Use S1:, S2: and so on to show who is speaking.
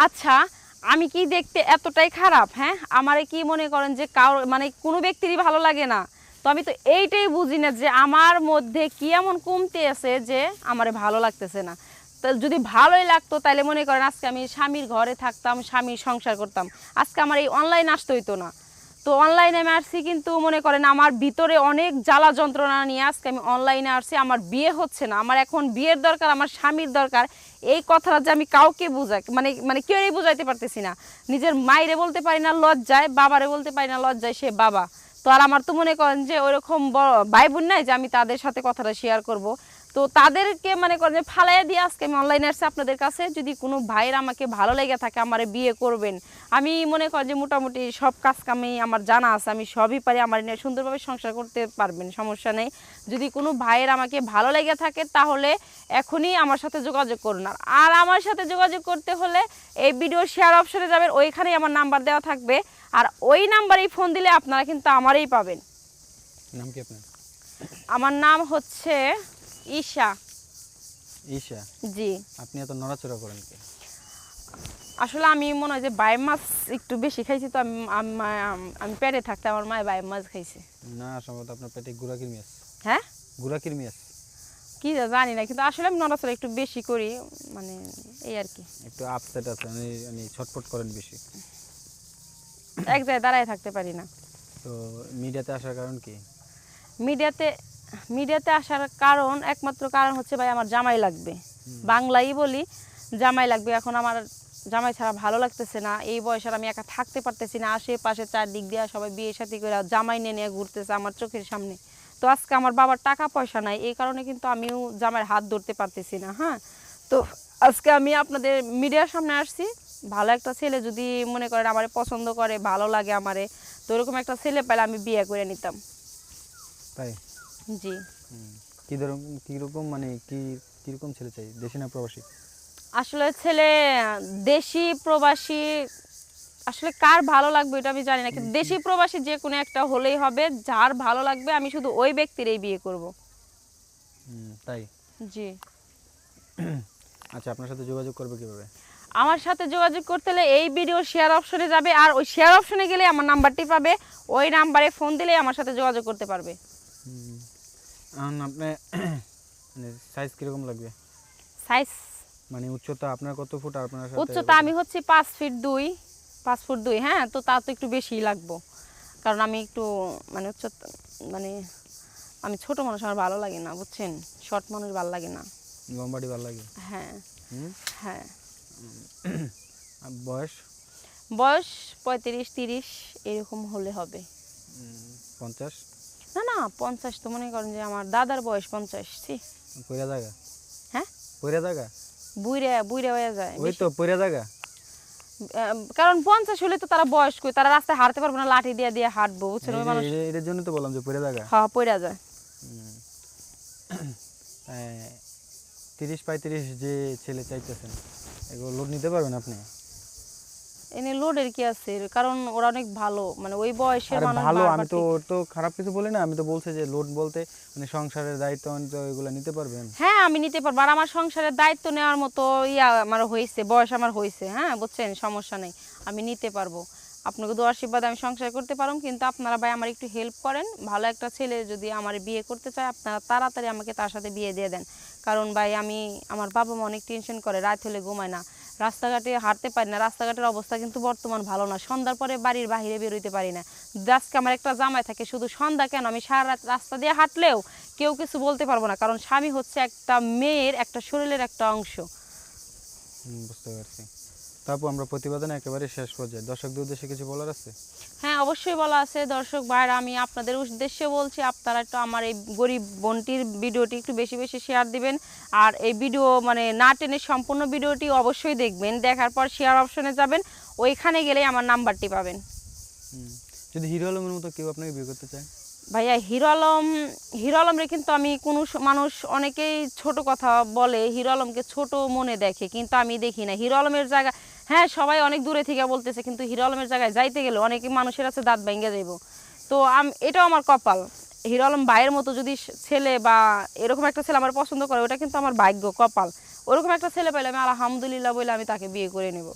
S1: আচ্ছা, আমি কি দেখতে এতটাই খারাপ? হ্যাঁ, আমারে কি মনে করেন যে কারো মানে কোনো ব্যক্তিরই ভালো লাগে না? তো আমি তো এইটাই বুঝি না যে আমার মধ্যে কি এমন কমতি আছে যে আমারে ভালো লাগতেছে না। তো যদি ভালোই লাগতো তাহলে মনে করেন আজকে আমি স্বামীর ঘরে থাকতাম, স্বামীর সংসার করতাম। আজকে আমার এই অনলাইন আসতে হইতো না। তো অনলাইনে আমি আসছি, কিন্তু মনে করেন আমার ভিতরে অনেক জ্বালা যন্ত্রণা নিয়ে আজকে আমি অনলাইনে আসছি। আমার বিয়ে হচ্ছে না, আমার এখন বিয়ের দরকার, আমার স্বামীর দরকার। এই কথাটা যে আমি কাউকে বুঝাই মানে মানে কেউই বুঝাইতে পারতেছি না। নিজের মায়েরে বলতে পারি না লজ্জায়, বাবারে বলতে পারি না লজ্জায়, সে বাবা। তো আর আমার তো মনে করেন যে ওইরকম ভাই বোন নাই যে আমি তাদের সাথে কথাটা শেয়ার করব। তো তাদেরকে মনে করেন যে ফালাইয়া দিয়ে আজকে আমি অনলাইনে আসছি আপনাদের কাছে। যদি কোনো ভাইয়ের আমাকে ভালো লেগে থাকে, আমারে বিয়ে করবেন। আমি মনে করেন যে মোটামুটি সব কাজ কামই আমার জানা আছে, আমি সবই পারি, আমার নিয়ে সুন্দরভাবে সংসার করতে পারবেন, সমস্যা নেই। যদি কোনো ভাইয়ের আমাকে ভালো লেগে থাকে তাহলে এখনই আমার সাথে যোগাযোগ করুন। আর আমার সাথে যোগাযোগ করতে হলে এই ভিডিও শেয়ার অপশনে যাবেন, ওইখানেই আমার নাম্বার দেওয়া থাকবে। আর ওই নাম্বারেই ফোন দিলে আপনারা কিন্তু আমারই পাবেন।
S2: নাম কি আপনার?
S1: আমার নাম হচ্ছে ঈশা।
S2: ঈশা?
S1: জি।
S2: আপনি এত নড়াচড়া করেন কি?
S1: আসলে আমি মনে হয় যে বাইম মাছ একটু বেশি খাইছি, তো আমি পেটে থাকতে আমার মায়ের বাইম মাছ খাইছে।
S2: না, সম্ভবত আপনার পেটে গুড়া কৃমি আছে।
S1: হ্যাঁ,
S2: গুড়া কৃমি আছে।
S1: কি জানি না, কিন্তু আসলে আমি নড়াচড়া একটু বেশি করি, মানে এই আর কি।
S2: একটু আপসেট আছে, মানে ছটফট করেন বেশি।
S1: এক জায়গায় দাঁড়ায় থাকতে পারি না।
S2: তো মিডিয়াতে আসার কারণ কি?
S1: মিডিয়াতে আসার কারণ, একমাত্র কারণ হচ্ছে ভাই আমার জামাই লাগবে। বাংলাই বলি, জামাই লাগবে। এখন আমার জামাই ছাড়া ভালো লাগতেছে না। এই বয়সে আমি একা থাকতে পারতেছি না। আশেপাশে চারদিক দিয়ে সবাই বিয়ে সাথী করে জামাই নিয়ে ঘুরতেছে আমার চোখের সামনে। তো আজকে আমার বাবার টাকা পয়সা নাই, এই কারণে কিন্তু আমিও জামাইয়ের হাত ধরতে পারতেছি না। হ্যাঁ, তো আজকে আমি আপনাদের মিডিয়ার সামনে আসছি। ভালো একটা ছেলে যদি মনে করেন আমারে পছন্দ করে, ভালো লাগে আমারে, তো এরকম একটা ছেলে পেলে আমি বিয়ে করে নিতাম।
S2: তাই?
S1: জি।
S2: কিরকম মানে কিরকম ছেলে চাই, দেশি না প্রবাসী?
S1: আসলে ছেলে দেশি প্রবাসী, আসলে কার ভালো লাগবে এটা আমি জানি না, কিন্তু দেশি প্রবাসী যে কোনো একটা হলেই হবে। যার ভালো লাগবে আমি শুধু ওই ব্যক্তিরই বিয়ে করব।
S2: তাই?
S1: জি।
S2: আচ্ছা, আপনার সাথে যোগাযোগ করবে কিভাবে?
S1: আমার সাথে যোগাযোগ করতে হলে এই ভিডিও শেয়ার অপশনে যাবে, আর ওই শেয়ার অপশনে গেলে আমার নাম্বারটি পাবে। ওই নাম্বারে ফোন দিলেই আমার সাথে যোগাযোগ করতে পারবে।
S2: আপনি মানে সাইজ কিরকম লাগবে?
S1: সাইজ
S2: মানে উচ্চতা আপনার কত ফুট? আর আপনার সাথে
S1: উচ্চতা আমি হচ্ছে 5 ফিট 2। 5 ফুট 2, হ্যাঁ, তো তা তো একটু বেশিই লাগবো, কারণ আমি একটু মানে উচ্চতা মানে আমি ছোট মানুষ, আমার ভালো লাগে না, বুঝছেন? শর্ট মানুষ ভালো লাগে না।
S2: লম্বাটি ভালো লাগে?
S1: হ্যাঁ। হ্যাঁ।
S2: বয়স?
S1: বয়স 35-30 এরকম হলে হবে।
S2: 50?
S1: না না, 50 তো মনে করেন যে আমার দাদার বয়স 50।
S2: পয়রা জায়গা?
S1: হ্যাঁ,
S2: পয়রা জায়গা?
S1: বুইড়া বুইড়া হয়ে যায়।
S2: ওই তো পয়রা জায়গা।
S1: কারণ 50 হলে তো তারা বয়স্ক, তারা রাস্তায় হাঁটতে পারবে না, লাঠি দিয়ে দিয়ে হাঁটবো, বুঝছেন? ওই মানুষ
S2: এর জন্য তো বললাম যে পয়রা জায়গা।
S1: হ্যাঁ, পড়া যায়।
S2: 30-35 যে ছেলে চাইতেছেন, এগুলো লোড নিতে পারবেন আপনি?
S1: এনে লোডের কি আছে, কারণ ওরা অনেক ভালো, মানে ওই বয়সের মানুষ।
S2: ভালো, আমি তো খারাপ কিছু বলি না, আমি তো বলছি যে লোড বলতে মানে সংসারের দায়িত্ব এগুলো নিতে পারবেন?
S1: হ্যাঁ, আমি নিতে পারবো। আর আমার সংসারের দায়িত্ব নেওয়ার মতো আমার হয়েছে, বয়স আমার হয়েছে। হ্যাঁ, বুঝছেন, সমস্যা নেই, আমি নিতে পারবো। আপনাকে দোয়ার আশীর্বাদ আমি সংসার করতে পারবো, কিন্তু আপনারা ভাই আমার একটু হেল্প করেন। ভালো একটা ছেলে যদি আমার বিয়ে করতে চায়, আপনারা তাড়াতাড়ি আমাকে তার সাথে বিয়ে দিয়ে দেন। কারণ ভাই আমার বাবা মা অনেক টেনশন করে, রাত হলে ঘুমায় না, রাস্তাঘাটে হাঁটতে পারি না। রাস্তাঘাটের অবস্থা কিন্তু বর্তমান ভালো না, সন্ধ্যার পরে বাড়ির বাইরে বেরোতে পারি না। আজকে আমার একটা জামাই থাকে, শুধু সন্ধ্যা কেন, আমি সারা রাত রাস্তা দিয়ে হাঁটলেও কেউ কিছু বলতে পারবো না, কারণ স্বামী হচ্ছে একটা মেয়ের একটা শরীরের একটা অংশ।
S2: বুঝতে পারছি। তারপর আমরা প্রতিবেদনে একেবারে শেষ পর্যায়ে দর্শকদের উদ্দেশ্যে কিছু বলার আছে?
S1: হ্যাঁ, অবশ্যই বলা আছে। দর্শক ভাইরা, আমি আপনাদের উদ্দেশ্যে বলছি, আপনারা একটু আমার এই গরিব বোনটির ভিডিওটি একটু বেশি বেশি শেয়ার দিবেন। আর এই ভিডিও মানে না টেনে সম্পূর্ণ ভিডিওটি অবশ্যই দেখবেন। দেখার পর শেয়ার অপশনে যাবেন, ওইখানে গেলেই আমার নাম্বারটি পাবেন।
S2: যদি হিরো আলমের মতো কেউ আপনাকে বিয়ে করতে চায়?
S1: ভাইয়া, হিরো আলমরে কিন্তু আমি কোনো মানুষ অনেকেই ছোট কথা বলে, হিরো আলমকে ছোট মনে দেখে, কিন্তু আমি দেখি না হিরো আলমের জায়গা। হ্যাঁ, সবাই অনেক দূরে থেকে বলতেছে, কিন্তু হিরো আলমের জায়গায় যাইতে গেলে অনেকে মানুষের আছে দাঁত ভেঙে যাইব। তো এটাও আমার কপাল। হিরো আলম ভাইয়ের মতো যদি ছেলে বা এরকম একটা ছেলে আমার পছন্দ করে, ওটা কিন্তু আমার ভাগ্য, কপাল। ওরকম একটা ছেলে পেলে আমি আলহামদুলিল্লাহ বলে আমি তাকে বিয়ে করে নেব।